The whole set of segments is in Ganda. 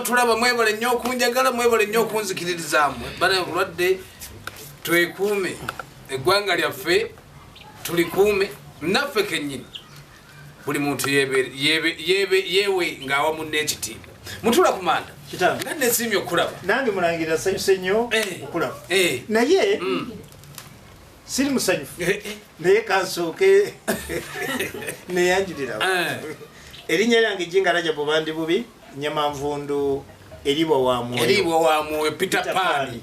tulaba mwebale nnyo okunjagala mwebale nnyo okunzikiririzaamu bana bulwadde twekuume eggwanga lyaffe tulikuume naffe kennyini buli muntu yewe ng'awamu n'ekitiibwa mutula ku manda nga nesiimye okulaba nange mulangira sanyuse nnyo okulaba naye siri musanyufu naye kansooke neyanjulirawo erinnya lyange jingalaja bubandi bubi nyamanvundu eriwa wamwoyo Peter Pan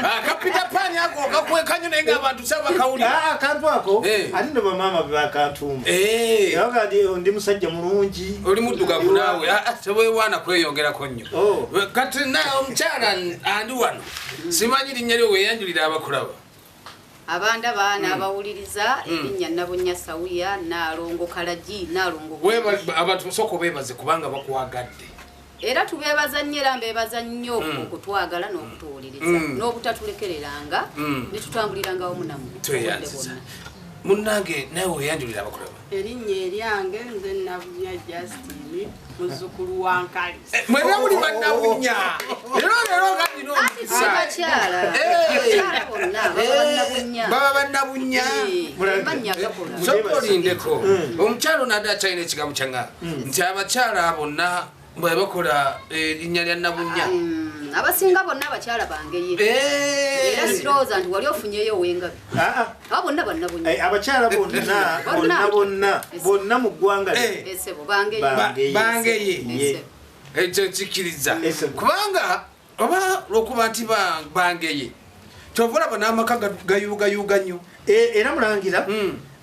aka Peter Pan ako kakwekanyo naye ng'abantu saba kawulira akantu ako ate ne bamaama bebakantumba yakati ndi musajja mulungi oli muddugavu naawe tewewaana kweyongerako nnyo kati naye omukyala andi wano simanyi linnya lyo weeyanjulira abakulaba abanda baana abawuliriza erinnya Nabunya Sawiya Nalongo Kalagi Nalongo abantu soko bebaze kubanga bakwagadde era tubebaza nnyo era mbebaza nnyo okutwagala n'okutuwuliriza n'obutatulekereranga ne tutambuliranga wamu nammwe tweyanziza munnange nawe weeyanjulira abakulaba erinnya eryange nze Nabunya Justine muzzukulu wa Nkali mwena muli bannabunya lero gandina omukisa baba bannabunya sokolindeko omukyalo nadde akyalina ekigambo kyaŋŋa nti abakyala bonna bwe bakola erinnya lya Nabunya abasinga bonna abakyala bangeye era sirowooza nti wali ofunyeyo wengabi aba bonna bannabunya abakyala bonna mu ggwanga esebo bangeye ekyo kikkiriza kubanga oba lwokuba nti bangeye kyova olaba n'amaka gayuugayuuga nnyo era mulangira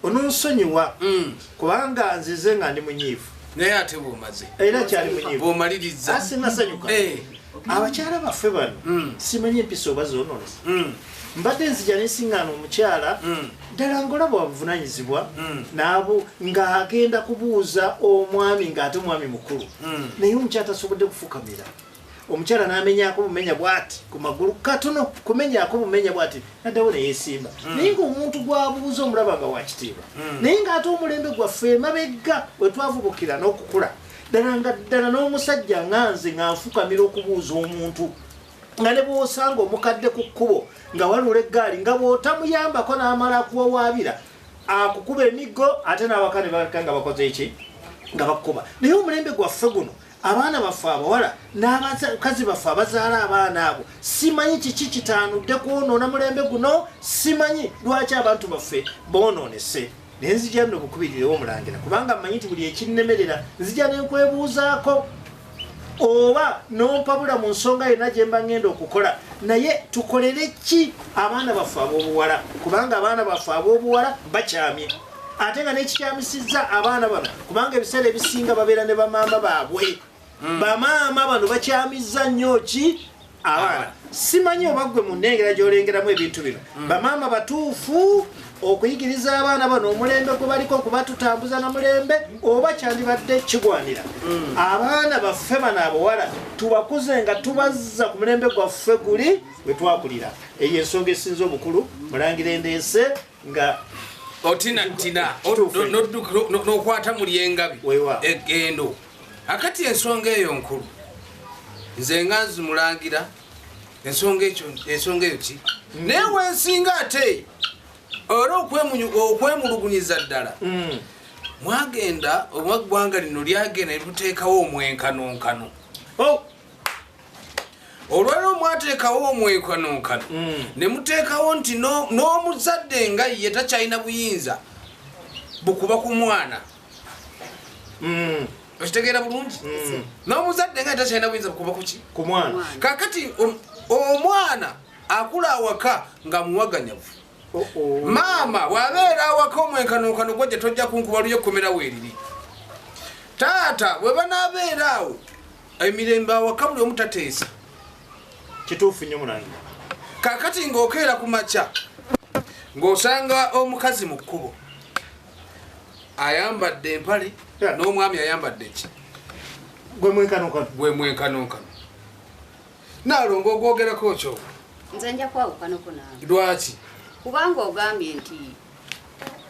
ononsonyiwa kubanga nzize nga ndi munyiivu naye ate bwomaze era kyali munyiivu bwomaliriza asinasanyuka abakyala baffe bano simanyi empisa oba zoononesa mbadde nzija nesiŋŋaana omukyala ddala ngolaba wabuvunanyizibwa naabo ng'agenda kubuuza omwami ng'ate omwami mukulu naye omukyala tasobodde kufukamira omukyala n'amenyako bumenya bw'ati ku magulu katono kumenyako bumenya bw'ati naddawo neyeesimba naye ng'omuntu gwabuuza omulaba nga wakitiibwa naye ng'ate omulembe gwaffe emabegga we twavubukira n'okukula ddala n'omusajja nganze nga nfukamira okubuuza omuntu nga ne bw'osanga omukadde ku kkubo nga walula eggaali nga bw'otamuyambako n'amala akuwawaabira akukuba emiggo ate n'abaka ne baleka nga bakoze eki nga bakukuba naye omulembe gwaffe guno abaana baffe abawala n'abakazi baffe abazaala abaana abo simanyi kiki kitaanudde kwonoona mulembe guno simanyi lwaki abantu baffe boonoonese naye nzija nno bukubirirewo omulangira kubanga mmanyi nti buli ekinnemerera nzija nenkwebuuzaako oba nompabula mu nsonga yonna gye mba ngenda okukola naye tukolere ki abaana baffe ab'obuwala kubanga abaana baffe ab'obuwala bakyamye ate nga nekikyamisizza abaana bano kubanga ebiseera ebisinga babeera ne bamaama baabwe bamaama bano bakyamizza nnyo ki abaana simanyi oba ggwe mu nnengera gy'olengeramu ebintu bino bamaama batuufu okuyigiriza abaana bano omulembe gwe baliko okuba tutambuza na mulembe oba kyandibadde kigwanira abaana baffe bano abawala tubakuze nga tubazza ku mulembe gwaffe guli bwe twakulira eyo ensonga esinza obukulu mulangira endeese nga otinatina n'okwata muli engabi egendo akati ensonga eyo nkulu nze nga nzimulangira ensonga eyo ki naye wensinga ate olwo okwemulugunyiza ddala mwagenda oba ggwanga lino lyagenda netuteekawo omwenkanonkano olwaliro mwateekawo omwenkanonkano ne muteekawo nti n'omuzadde nga ye takyalina buyinza bukuba ku mwana okitegeera bulungi n'omuzadde nga ye takyalina buyinza bukuba kuki ku mwana kakati omwana akula awaka nga muwaganyavu maama bw'abeera awaka omwenkanonkano gwajja tojja kunkuba luyo ekkomerawo eriri taata bwe banaabeera awo emirembe awaka buli omu tateesa kituufu nnyo mulangira kakati ng'okeera ku makya ng'osanga omukazi mu kkubo ayambadde empale n'omwami ayambadde ki gwe mwenkanonkano Nalongo ogwogerako kyo nze nja kwawukanako naawe lwaki kubanga ogambye nti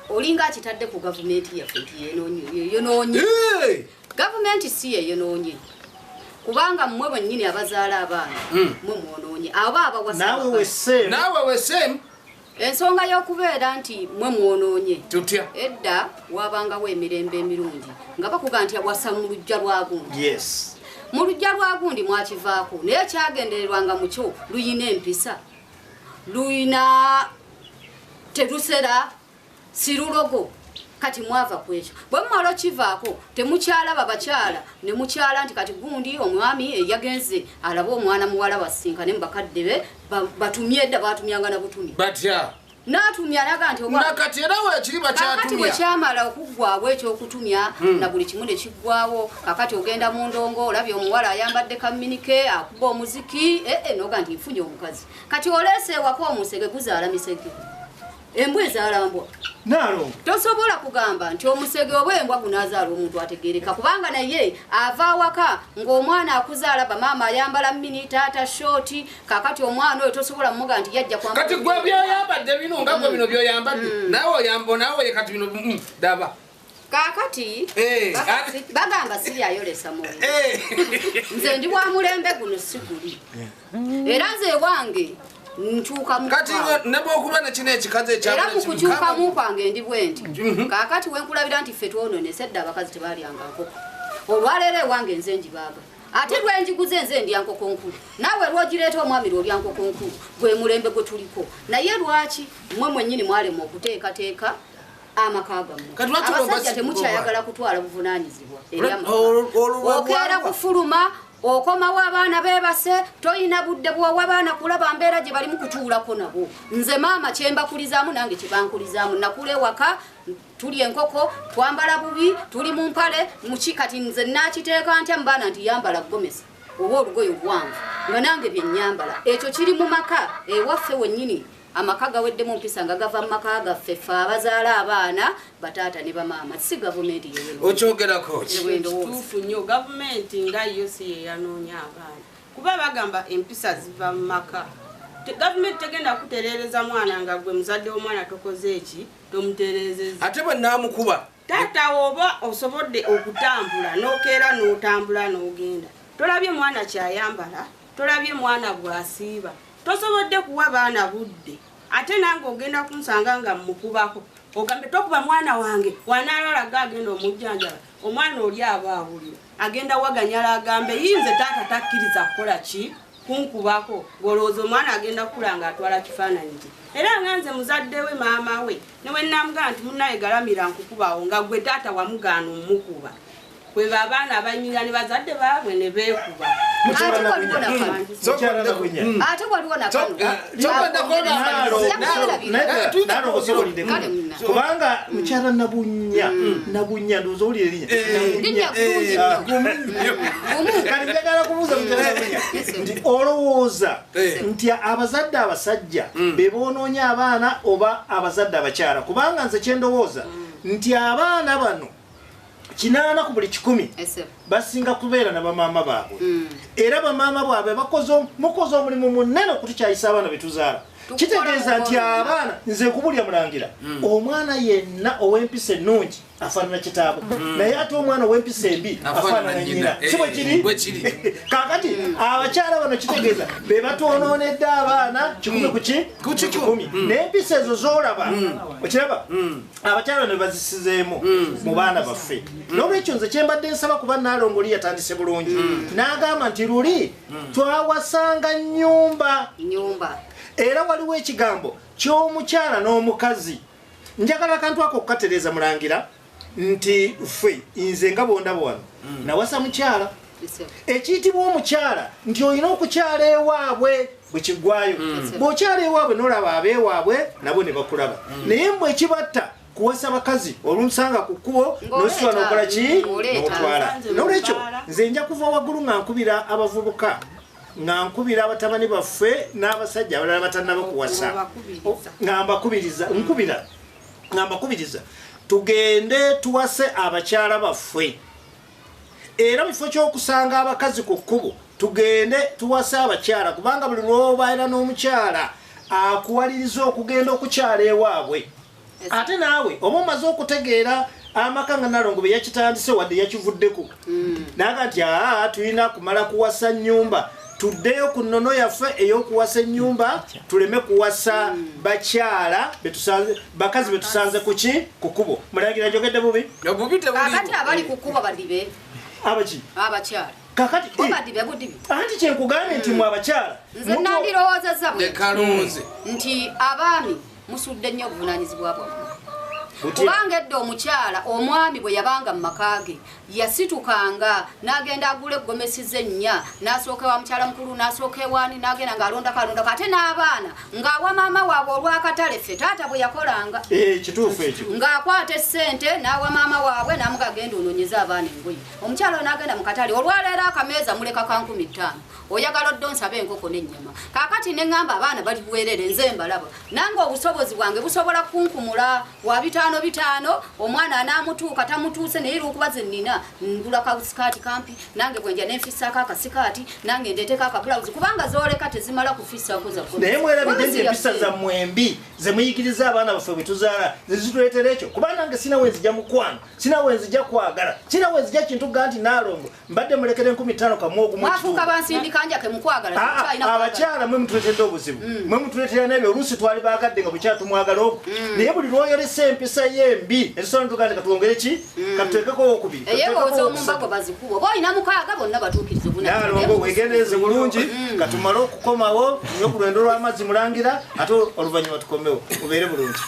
olinga akitadde ku gavumenti yaffe nti yeyonoonye gavumenti si yeyonoonye kubanga mmwe bwennyini abazaala abaana mwe mwonoonye abo abawasa nawe wesemu ensonga y'okubeera nti mwe mwonoonye tutya edda wabangawo emirembe emirungi nga bakuga nti wasa mu lujja lwa gundi mu lujja lwa gundi mwakivaako naye kyagendererwanga mu kyo luyina empisa luyina terusera sirulogo kati mwava kwekyo bwe mmala kivaako temukyalaba bakyala ne mukyala nti kati gundi omwami yagenze alaba omwana muwala basinkane mu bakadde be batumye edda batumyanga na butumi batya n'atumya naga nti nakati era weekiri bakyatumya kakati bwe kyamala okuggwawo ekyokutumya na buli kimu ne kiggwawo kakati ogenda mu ndongo olabye omuwala ayambadde kaminike akuba omuziki noga nti nfunye omukazi kati oleese ewaka omusege guzaala misege embwa ezaala mbwa tosobola kugamba nti omusege oba embwa gunazaala omuntu ategereka kubanga naye ava awaka ng'omwana akuzaala bamaama ayambala mini taata shooti kakati omwana oyo tosobola muga nti yajja kati gwe byoyambadde bino nga gwe bino byoyambadde nawe oyambo nawe kati bino daba kakati bagamba siryayolesa mubi nze ndi bwa mulembe guno siguli era nze ewange ntuuka kati nebokuba nekino ekikazi era mukukyukamu kwange ndi bwenti kakati wenkulabira nti ffe twononese edda abakazi tebalyanga nkoko olwaleero ewange nze njibaaga ate lwenjiguze nze ndya nkoko nkulu naawe lwogireeta omwami lwolya nkoko nkulu gwe mulembe gwe tuliko naye lwaki mmwe mwennyini mwalema okuteekateeka amaka gammwe abasajja temukyayagala kutwala buvunaanyizibwa okeera kufuluma okomawo abaana bebase toyina budde bwowa abaana kulaba mbeera gye balimu kutuulako nabo nze maama kyembakulizaamu nange kyebankulizaamu nakula ewaka tuli enkoko twambala bubi tuli mu mpale muki kati nze nakiteeka ntya mubaana nti yambala gomesa oba olugoye olwanvu nga nange byennyambala ekyo kiri mu maka ewaffe wennyini amaka gaweddemu mpisa nga gava mu maka gaffe ffe abazaala abaana bataata ne bamaama si gavumenti okyogerako kituufu nnyo gavumenti nga yo si yeyanoonya abaana kuba bagamba empisa ziva mu maka gavumenti tegenda kutereereza mwana nga gwe muzadde w'omwana tokoze eki tomutereezeza ate bwe naamukuba taata oba osobodde okutambula n'okeera n'otambula n'ogenda tolabye mwana kyayambala tolabye mwana bw'asiiba tosobodde kuwa baana budde ate nange ogenda kunsanga nga mukubako ogambe tokuba mwana wange wanaalalaga agenda omujjanjala omwana oli aba awulira agenda waganyala agambe yinze taata takkiriza kukola ki kunkubako ng'olowooza omwana agenda kulanga atwala kifaananyi kye era nga nze muzadde we maama we newe namugaa nti munnaye galamira nkukubawo nga gwe taata wamugaana omukuba kwe abaana abanyira ne bazadde baabwe ne beekuba ate waliwo kubanga mukyala nabunya ndoza oli erinnya njagala kubuuza mukyala nabunya nti olowooza nti abazadde abasajja be boonoonya abaana oba abazadde abakyala kubanga nze kyendowooza nti abaana bano 8 ku buli 10 basinga kubeera na bamaama baabwe era bamaama baabwe mukoze omulimu munene okutukyayisa abaana betuzaala kitegeeza nti abaana nze kubulya mulangira omwana yenna ow'empisa ennungi afaanana kitaabwe naye ate omwana ow'empisa embi afaanana nnyina si bwe kiri kakati abakyala bano kitegeeza be batwonoonedde abaana 10 ku 10 n'empisa ezo z'olaba okiraba abakyala ne bazisizeemu mu baana baffe n'olwekyo nze kyembadde nsaba kuba naalongoli yatandise bulungi n'agamba nti luli twawasanga nnyumba era waliwo ekigambo ky'omukyala n'omukazi njagala akantu ako okukatereeza mulangira nti ffe nze nga bondaba wano nawasa mukyala ekiyitibwa omukyala nti olina okukyala ewaabwe bwe kiggwayo bw'okyala ewaabwe n'olaba abeewaabwe nabo ne bakulaba naye mbwe ekibatta kuwasa bakazi olunsanga ku kkubo n'ositula n'okola ki n'otwala n'olwekyo nze nja kuva waggulu nga nkubira abavubuka nga nkubira abatabani baffe n'abasajja abalala batannaba kuwasa nga mbakubiriza tugende tuwase abakyala baffe era bifo ky'okusanga abakazi ku kkubo tugende tuwase abakyala kubanga buli lw'obaera n'omukyala akuwaliriza okugenda okukyala ewaabwe ate naawe oba omaze okutegeera amaka nga Nalongo be yakitandise wadde yakivuddeko naga nti tulina kumala kuwasa nnyumba tuddeyo ku nnono yaffe ey'okuwasa ennyumba tuleme kuwasa bakyala bakazi betusanze kuki ku kkubo mulangira njogedde bubi kakati abali ku kkubo badibe abaki abakyala kakati badibe budibe anti kyenkugambye nti mwe abakyala nze nandirowoozezza nekalooze nti abaami musudde nnyo obuvunaanyizibwa bwammwe kubanga edda omukyala omwami bwe yabanga mu maka ge yasitukanga n'agenda agula eggomesi ze nnya n'asooka ewa mukyala mukulu n'asooka ewaani n'agenda ng'alondako ate n'abaana ng'awa maama waabwe olw'akatale ffe taata bwe yakolanga kituufu ekyo ng'akwata essente n'awa maama waabwe n'amuga agenda onoonyeze abaana engoye omukyala oyo n'agenda mu katale olwaleero akameeza muleka ka 15 oyagala odde onsaba enkoko n'ennyama kaakati ne ŋŋamba abaana bali bwerere nze mbalaba nange obusobozi bwange busobola kunkumula wa 5 omwana anaamutuuka tamutuuse naye lwokuba ze nnina ngula kasikaati kampi nange bwenja nenfissaako akasikaati nange ndeeteko akabulawuzi kubanga zooleka tezimala kufissaako naye mwerabidde nti empisa zammwe embi ze muyigiriza abaana baffe bwe tuzaala zezituleetera ekyo kuba nange sina wenzijja mukwano sina wenzijja kwagala sina wenzijja kintu ga nti Nalongo mbadde mulekere 15 kamwogu mwafuuka bansindikanja ke mukwagala abakyala mwe mutuleetedde obuzibu mwe mutuleetera n'ebyo oluusi twali baagadde nga bukyala tumwagala ogwo naye buli lwoyolesa empisa yembi etusobola ntugaa katwongere ki katuteekeko okubiri eyewooza omumbako bazikuba oba olina mukaaga bonna batuukiriza Nalongo wegendereze bulungi katumale okukomawo nyo ku lwendo lw'amazzi mulangira ate oluvannyuma tukomewo ubeere bulungi